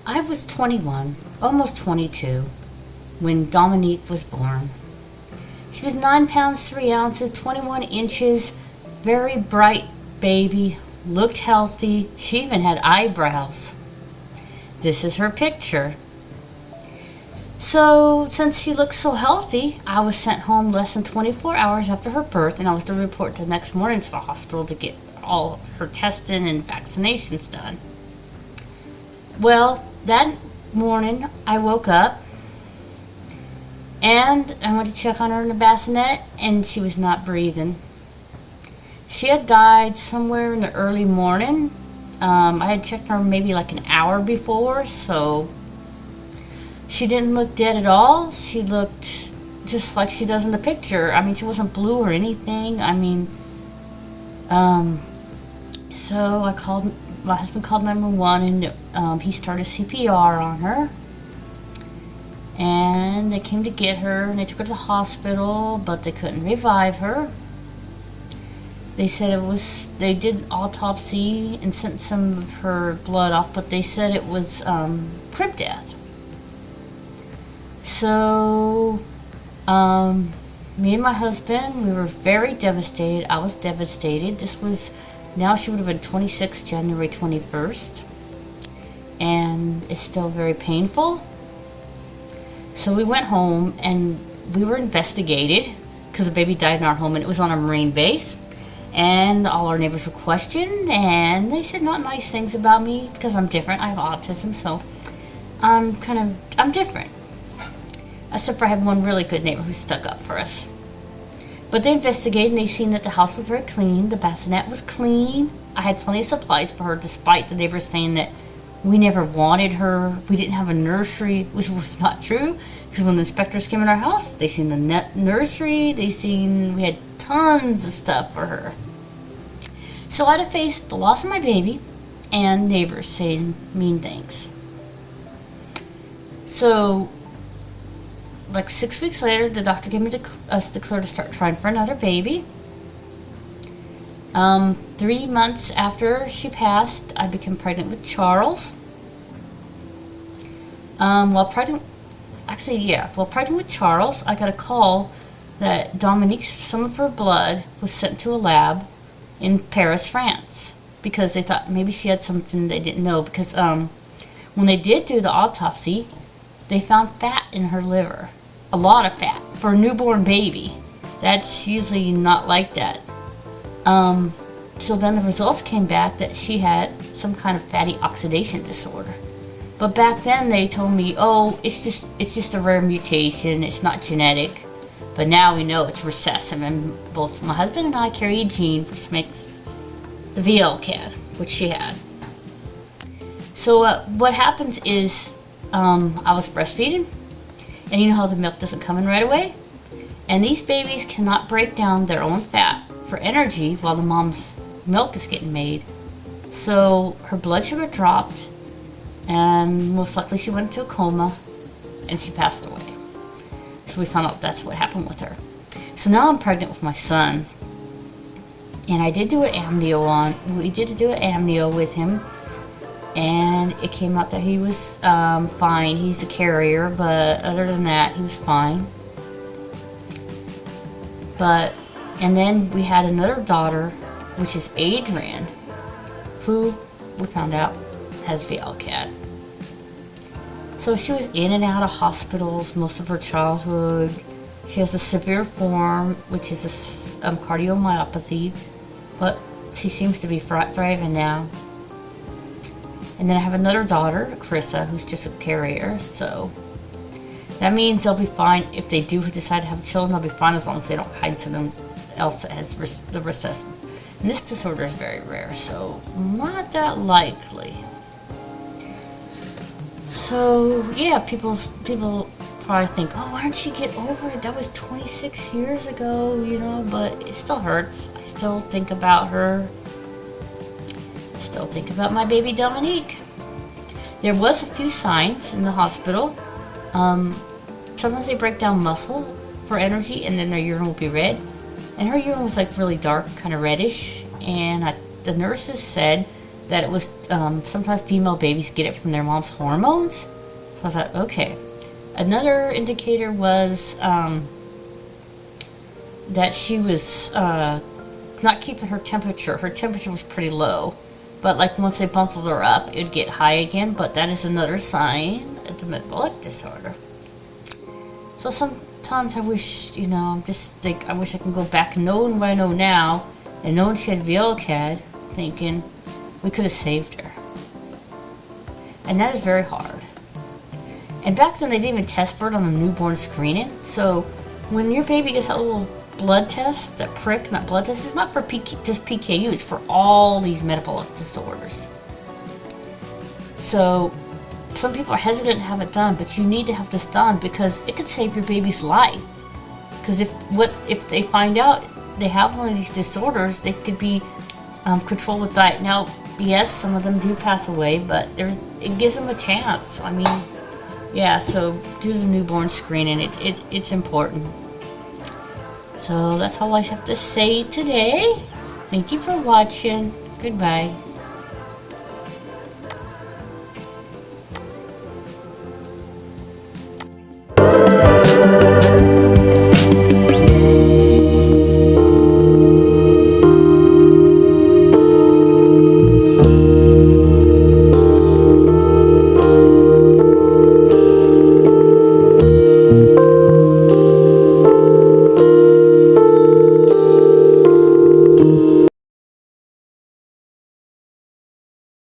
I was 21, almost 22, when Dominique was born. She was 9 pounds 3 ounces, 21 inches, very bright baby, looked healthy. She even had eyebrows. This is her picture. So, since she looked so healthy, I was sent home less than 24 hours after her birth, and I was to report the next morning to the hospital to get all her testing and vaccinations done. Well, that morning I woke up and I went to check on her in the bassinet, and she was not breathing. She had died somewhere in the early morning. I had checked her maybe like an hour before, so she didn't look dead at all. She looked just like she does in the picture. I mean, she wasn't blue or anything. So my husband called 911, and he started CPR on her. And they came to get her, and they took her to the hospital, but they couldn't revive her. They said they did autopsy and sent some of her blood off, but they said it was crib death. So, me and my husband, we were very devastated. I was devastated. Now she would have been 26 January 21st. And it's still very painful. So we went home and we were investigated because the baby died in our home, and it was on a Marine base. And all our neighbors were questioned, and they said not nice things about me because I'm different. I have autism, so I'm different. Except for I have one really good neighbor who stuck up for us. But they investigated, and they seen that the house was very clean. The bassinet was clean. I had plenty of supplies for her, despite the neighbors saying that we never wanted her. We didn't have a nursery, which was not true. Because when the inspectors came in our house, they seen the nursery. We had tons of stuff for her. So I had to face the loss of my baby and neighbors saying mean things. So, like 6 weeks later, the doctor gave us the clear to start trying for another baby. 3 months after she passed, I became pregnant with Charles. While pregnant with Charles, I got a call that some of her blood was sent to a lab in Paris, France, because they thought maybe she had something they didn't know. Because when they did do the autopsy, they found fat in her liver, a lot of fat for a newborn baby. That's usually not like that. So then the results came back that she had some kind of fatty oxidation disorder. But back then they told me, oh, it's just a rare mutation, it's not genetic. But now we know it's recessive, and both my husband and I carry a gene which makes the VLCAD, which she had. So what happens is, I was breastfeeding, and you know how the milk doesn't come in right away? And these babies cannot break down their own fat for energy while the mom's milk is getting made. So her blood sugar dropped, and most likely she went into a coma, and she passed away. So we found out that's what happened with her. So now I'm pregnant with my son, and I did do an amnio we did do an amnio with him, and it came out that he was fine. He's a carrier, but other than that, he was fine. And then we had another daughter, which is Adrian, who we found out has VLCAD. So she was in and out of hospitals most of her childhood. She has a severe form, which is a cardiomyopathy, but she seems to be thriving now. And then I have another daughter, Carissa, who's just a carrier, so that means they'll be fine. If they do decide to have children, they'll be fine as long as they don't find someone else that has the recessive. And this disorder is very rare, so not that likely. So, yeah, people probably think, oh, why don't you get over it? That was 26 years ago, but it still hurts. I still think about her. I still think about my baby Dominique. There was a few signs in the hospital. Sometimes they break down muscle for energy, and then their urine will be red. And her urine was like really dark, kind of reddish. And the nurses said that it was sometimes female babies get it from their mom's hormones. So I thought, okay. Another indicator was that she was not keeping her temperature. Her temperature was pretty low, but like once they bumped her up, it'd get high again. But that is another sign of the metabolic disorder. So sometimes I wish, I wish I can go back knowing what I know now, and knowing she had VLCAD, thinking we could have saved her. And that is very hard. And back then they didn't even test for it on the newborn screening. So when your baby gets that little blood test, that prick, not blood test, it's not for just PKU, it's for all these metabolic disorders. So some people are hesitant to have it done, but you need to have this done because it could save your baby's life. Because if they find out they have one of these disorders, they could be controlled with diet. Now, yes, some of them do pass away, but it gives them a chance. I mean, yeah, so do the newborn screening. It's important. So that's all I have to say today. Thank you for watching. Goodbye.